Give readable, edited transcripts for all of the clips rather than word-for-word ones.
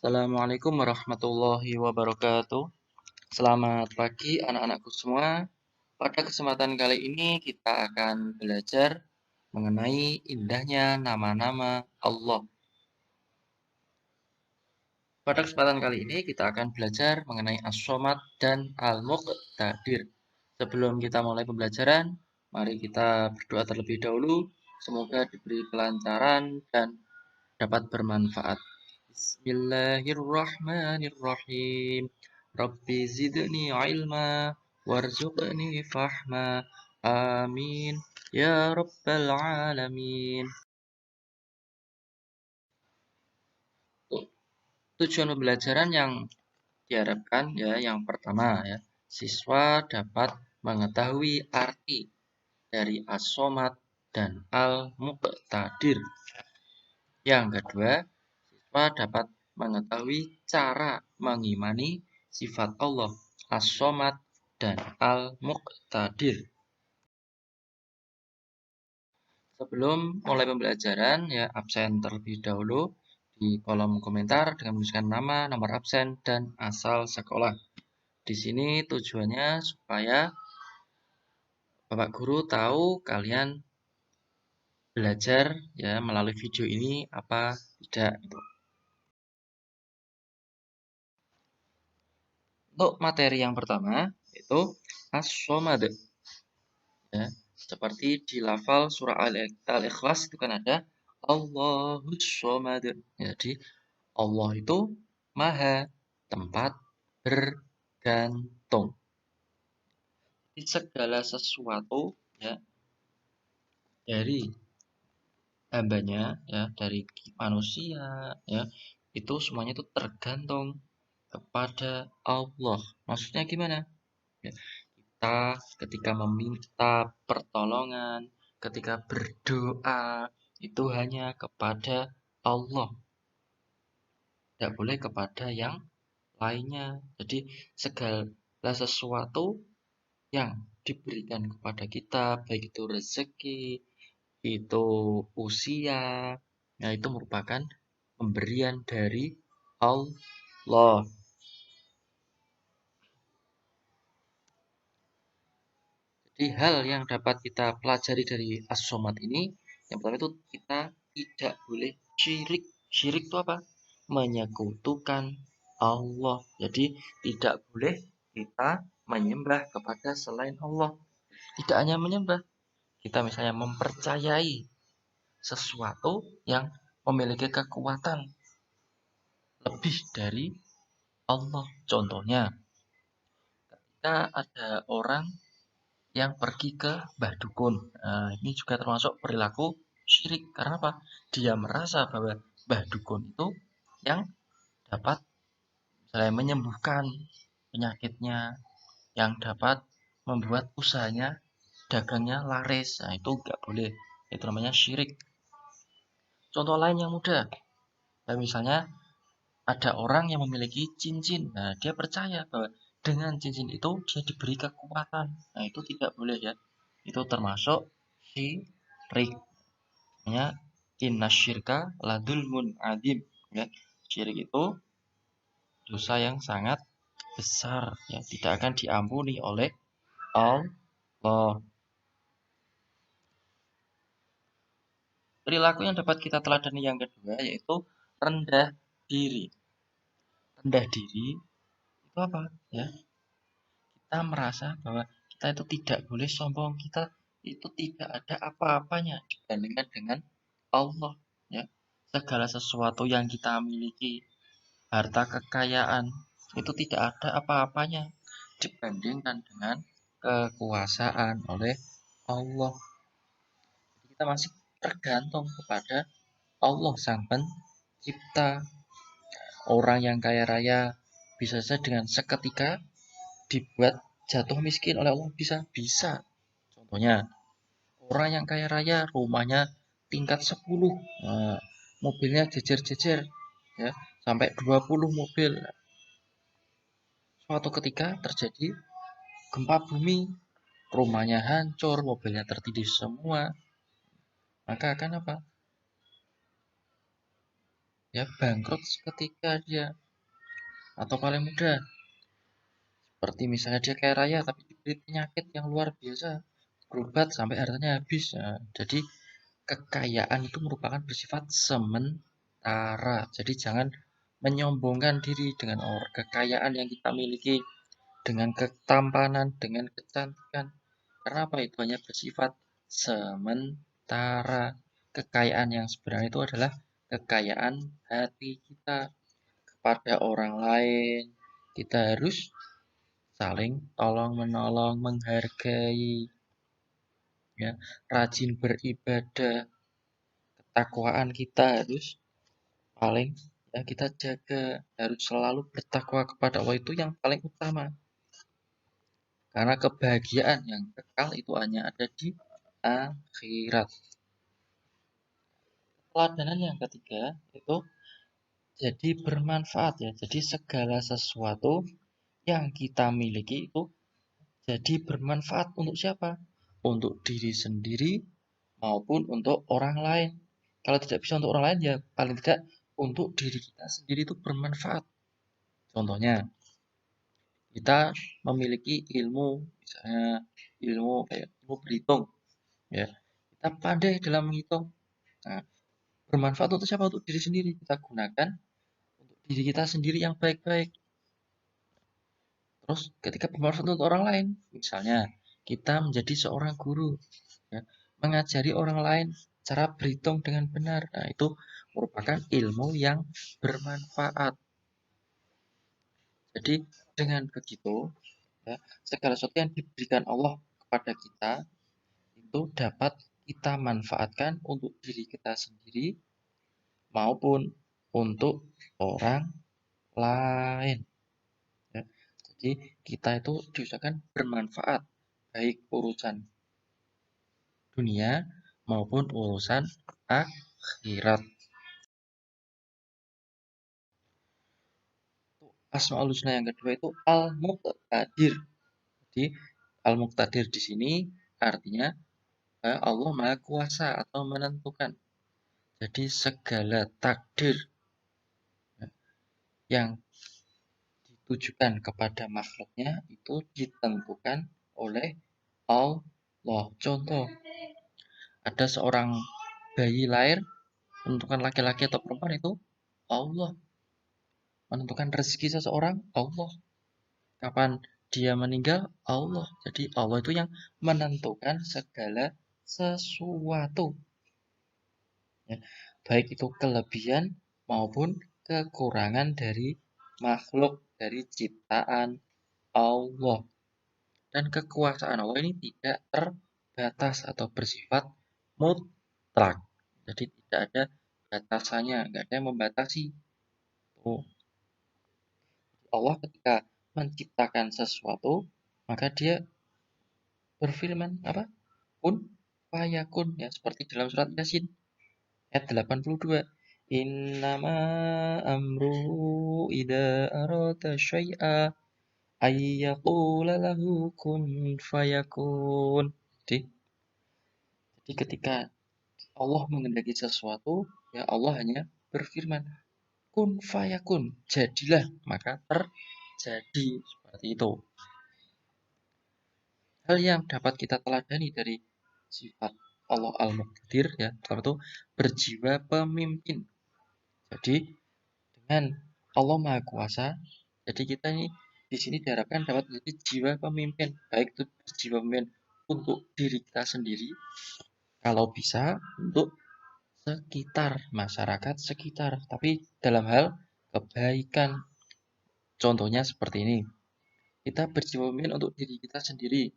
Assalamualaikum warahmatullahi wabarakatuh. Selamat pagi anak-anakku semua. Pada kesempatan kali ini kita akan belajar mengenai indahnya nama-nama Allah. Pada kesempatan kali ini kita akan belajar mengenai As-Somad dan Al-Muqtadir. Sebelum kita mulai pembelajaran, mari kita berdoa terlebih dahulu. Semoga diberi kelancaran dan dapat bermanfaat. Bismillahirrahmanirrahim. Rabbi zidni ilma warzuqni fahma. Amin ya rabbal alamin. Tujuan pembelajaran yang diharapkan yang pertama siswa dapat mengetahui arti dari As-Somad dan Al-Muqtadir. Yang kedua, siswa dapat mengetahui cara mengimani sifat Allah As-Somad dan Al-Muqtadir. Sebelum mulai pembelajaran, absen terlebih dahulu di kolom komentar dengan menuliskan nama, nomor absen, dan asal sekolah. Di sini tujuannya supaya Bapak Guru tahu kalian belajar melalui video ini apa tidak. Untuk materi yang pertama itu As-Somad. Seperti di lafal surah Al-Ikhlas itu kan ada Allahus Somad. Jadi Allah itu maha tempat bergantung. Di segala sesuatu dari hambanya dari manusia itu semuanya itu tergantung kepada Allah. Maksudnya gimana? Kita ketika meminta pertolongan, ketika berdoa itu hanya kepada Allah. Tidak boleh kepada yang lainnya. Jadi segala sesuatu yang diberikan kepada kita, baik itu rezeki, itu usia, itu merupakan pemberian dari Allah. Jadi hal yang dapat kita pelajari dari As-Somad ini, yang pertama itu kita tidak boleh syirik. Syirik itu apa? Menyekutukan Allah. Jadi tidak boleh kita menyembah kepada selain Allah. Tidak hanya menyembah, kita misalnya mempercayai sesuatu yang memiliki kekuatan lebih dari Allah. Contohnya, ketika ada orang yang pergi ke Mbah Dukun. Nah, ini juga termasuk perilaku syirik. Karena apa? Dia merasa bahwa Mbah Dukun itu yang dapat misalnya menyembuhkan penyakitnya, yang dapat membuat usahanya, dagangnya laris. Nah, itu nggak boleh. Itu namanya syirik. Contoh lain yang mudah. Misalnya ada orang yang memiliki cincin. Nah, dia percaya bahwa dengan cincin itu dia diberi kekuatan. Nah, itu tidak boleh Itu termasuk syirik. Inna syirka ladulmun adim. Syirik itu dosa yang sangat besar. Tidak akan diampuni oleh Allah. Perilaku yang dapat kita teladani yang kedua yaitu rendah diri. Rendah diri itu apa? Kita merasa bahwa kita itu tidak boleh sombong, kita itu tidak ada apa-apanya dibandingkan dengan Allah. Segala sesuatu yang kita miliki, harta kekayaan, itu tidak ada apa-apanya dibandingkan dengan kekuasaan oleh Allah. Kita masih tergantung kepada Allah Sang Pencipta. Orang yang kaya raya bisa saja dengan seketika dibuat jatuh miskin oleh Allah, bisa. Contohnya, orang yang kaya raya rumahnya tingkat 10, mobilnya jejer-jejer sampai 20 mobil. Suatu ketika terjadi gempa bumi, rumahnya hancur, mobilnya tertindih semua. Maka akan apa? ya bangkrut seketika dia, atau paling mudah seperti misalnya dia kaya raya tapi diberi penyakit yang luar biasa, berobat sampai hartanya habis. Nah, jadi kekayaan itu merupakan bersifat sementara. Jadi jangan menyombongkan diri dengan kekayaan yang kita miliki, dengan ketampanan, dengan kecantikan. Karena apa? Itu hanya bersifat sementara. Kekayaan yang sebenarnya itu adalah kekayaan hati kita kepada orang lain. Kita harus saling tolong menolong, menghargai, ya, rajin beribadah, ketakwaan kita harus paling ya kita jaga, harus selalu bertakwa kepada Allah itu yang paling utama. Karena kebahagiaan yang kekal itu hanya ada di akhirat. Teladan yang ketiga itu jadi bermanfaat ya. Jadi segala sesuatu yang kita miliki itu jadi bermanfaat untuk siapa? Untuk diri sendiri maupun untuk orang lain. Kalau tidak bisa untuk orang lain ya paling tidak untuk diri kita sendiri itu bermanfaat. Contohnya, kita memiliki ilmu, misalnya ilmu kayak ilmu berhitung, ya. Kita pandai dalam menghitung. Nah, bermanfaat untuk siapa? Untuk diri sendiri. Kita gunakan untuk diri kita sendiri yang baik-baik. Terus ketika bermanfaat untuk orang lain, misalnya kita menjadi seorang guru, ya, mengajari orang lain cara berhitung dengan benar. Nah, itu merupakan ilmu yang bermanfaat. Jadi dengan begitu, ya, segala sesuatu yang diberikan Allah kepada kita itu dapat kita manfaatkan untuk diri kita sendiri maupun untuk orang lain. Ya. Jadi kita itu diusahakan bermanfaat baik urusan dunia maupun urusan akhirat. Asmaul Husna yang kedua itu Al-Muqtadir. Jadi Al-Muqtadir di sini artinya Allah Maha Kuasa atau menentukan. Jadi segala takdir yang ditujukan kepada makhluknya itu ditentukan oleh Allah. Contoh, ada seorang bayi lahir, menentukan laki-laki atau perempuan itu Allah. Menentukan rezeki seseorang, Allah. Kapan dia meninggal, Allah. Jadi Allah itu yang menentukan segala sesuatu. Ya. Baik itu kelebihan maupun kekurangan dari makhluk, dari ciptaan Allah. Dan kekuasaan Allah ini tidak terbatas atau bersifat mutlak. Jadi tidak ada batasannya, nggak ada yang membatasi. Tuh. Allah ketika menciptakan sesuatu, maka dia berfirman apa? Kun fayakun, ya seperti dalam surat Yasin ayat 82. Innama amruhu idza arada syai'a ayyaqula lahu kun fayakun. Jadi ketika Allah mengendaki sesuatu, ya Allah hanya berfirman, kun fayakun, jadilah, maka terjadi. Seperti itu. Hal yang dapat kita teladani dari sifat Allah Al-Muqtadir ya, pertama itu berjiwa pemimpin. Jadi dengan Allah Maha Kuasa, jadi kita ini di sini diharapkan dapat menjadi jiwa pemimpin, baik itu jiwa pemimpin untuk diri kita sendiri, kalau bisa untuk sekitar, masyarakat sekitar, tapi dalam hal kebaikan. Contohnya seperti ini, kita berjiwa pemimpin untuk diri kita sendiri.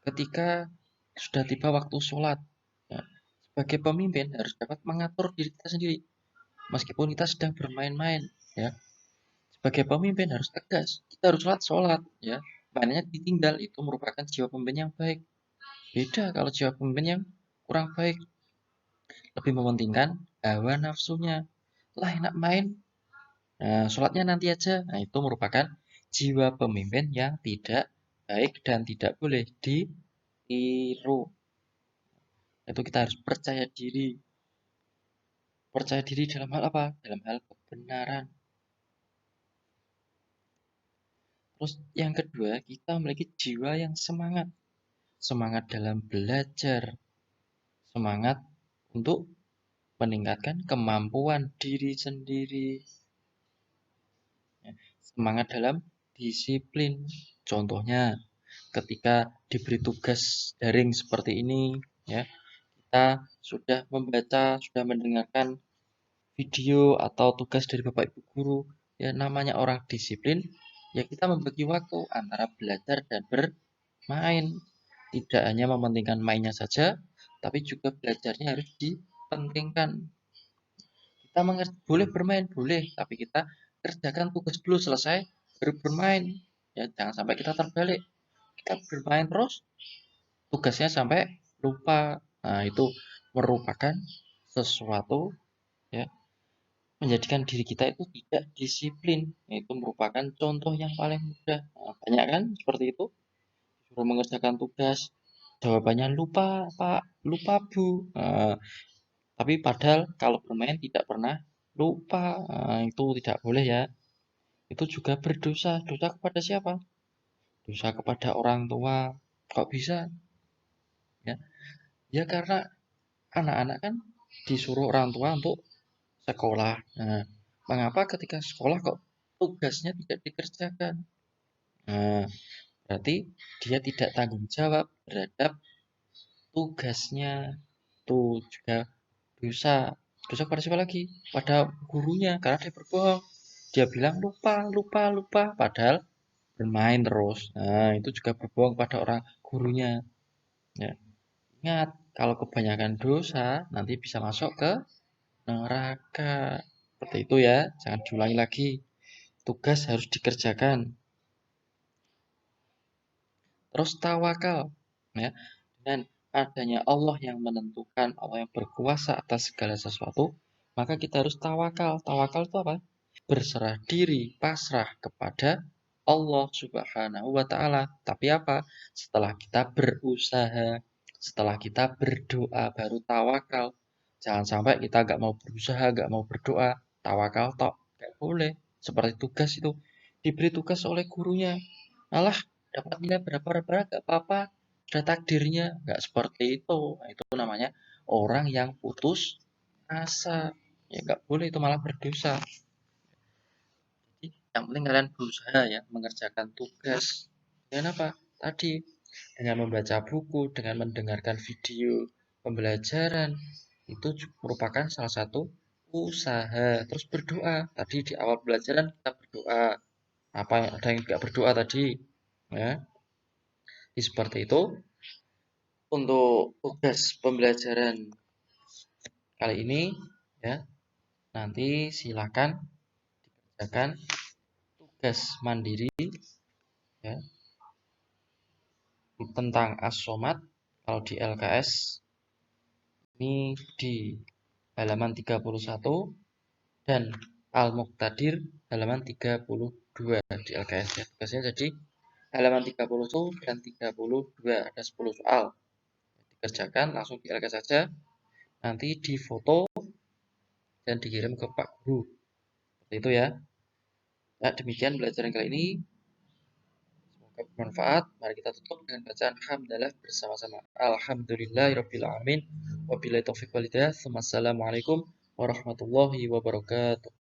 Ketika sudah tiba waktu sholat, ya, sebagai pemimpin harus dapat mengatur diri kita sendiri, meskipun kita sedang bermain-main. Ya, sebagai pemimpin harus tegas, kita harus sholat, ya, mainnya ditinggal, itu merupakan jiwa pemimpin yang baik. Beda kalau jiwa pemimpin yang kurang baik, lebih mementingkan hawa nafsunya. Lah enak main, nah, sholatnya nanti aja. Nah, itu merupakan jiwa pemimpin yang tidak baik dan tidak boleh ditiru. Itu kita harus percaya diri. Percaya diri dalam hal apa? Dalam hal kebenaran. Terus yang kedua, kita memiliki jiwa yang semangat. Semangat dalam belajar, semangat untuk meningkatkan kemampuan diri sendiri, semangat dalam disiplin. Contohnya, ketika diberi tugas daring seperti ini, ya, kita sudah membaca, sudah mendengarkan video atau tugas dari Bapak Ibu guru, ya namanya orang disiplin, ya kita membagi waktu antara belajar dan bermain. Tidak hanya mementingkan mainnya saja, tapi juga belajarnya harus dipentingkan. Kita boleh bermain, boleh, tapi kita kerjakan tugas dulu selesai, baru bermain. Ya, jangan sampai kita terbalik. Kita bermain terus, tugasnya sampai lupa. Nah, itu merupakan sesuatu, ya, menjadikan diri kita itu tidak disiplin. Itu merupakan contoh yang paling mudah. Nah, banyak kan seperti itu, suruh mengerjakan tugas, jawabannya lupa, Pak, lupa, Bu. Nah, tapi padahal kalau bermain tidak pernah lupa. Nah, itu tidak boleh ya. Itu juga berdosa. Dosa kepada siapa? Dosa kepada orang tua. Kok bisa? Ya, ya karena anak-anak kan disuruh orang tua untuk sekolah. Nah, mengapa ketika sekolah kok tugasnya tidak dikerjakan? Nah, berarti dia tidak tanggung jawab terhadap tugasnya. Itu juga dosa. Dosa kepada siapa lagi? Pada gurunya, karena dia berbohong. Dia bilang lupa, lupa, lupa, padahal bermain terus. Nah, itu juga berbohong pada orang gurunya. Ya. Ingat, kalau kebanyakan dosa, nanti bisa masuk ke neraka. Seperti itu ya, jangan diulangi lagi. Tugas harus dikerjakan. Terus tawakal, ya. Dan adanya Allah yang menentukan, Allah yang berkuasa atas segala sesuatu, maka kita harus tawakal. Tawakal itu apa? Berserah diri, pasrah kepada Allah Subhanahu wa Ta'ala. Tapi apa? Setelah kita berusaha, setelah kita berdoa, baru tawakal. Jangan sampai kita gak mau berusaha, gak mau berdoa, tawakal tok. Gak boleh. Seperti tugas itu, diberi tugas oleh gurunya. Alah, dapat nilai berapa gak apa-apa. Sudah takdirnya. Gak seperti itu. Nah, itu namanya orang yang putus asa. Ya gak boleh, itu malah berdosa. Jadi yang penting kalian berusaha ya mengerjakan tugas. Dengan apa? Tadi dengan membaca buku, dengan mendengarkan video pembelajaran, itu merupakan salah satu usaha. Terus berdoa. Tadi di awal pembelajaran kita berdoa. Apa yang ada yang nggak berdoa tadi? Ya, jadi seperti itu untuk tugas pembelajaran kali ini ya. Nanti silakan dikerjakan tugas mandiri ya tentang as-somad kalau di LKS ini di halaman 31 dan Al-Muqtadir halaman 32 di LKS ya. Tugasnya jadi halaman 31 dan 32 ada 10 soal. Dikerjakan langsung di LKS saja. Nanti difoto dan dikirim ke Pak Guru. Seperti itu ya. Nah, demikian pelajaran kali ini. Semoga bermanfaat. Mari kita tutup dengan bacaan hamdalah bersama-sama. Alhamdulillahirabbil alamin. Wabillahi taufiq walhidayah. Wassalamualaikum warahmatullahi wabarakatuh.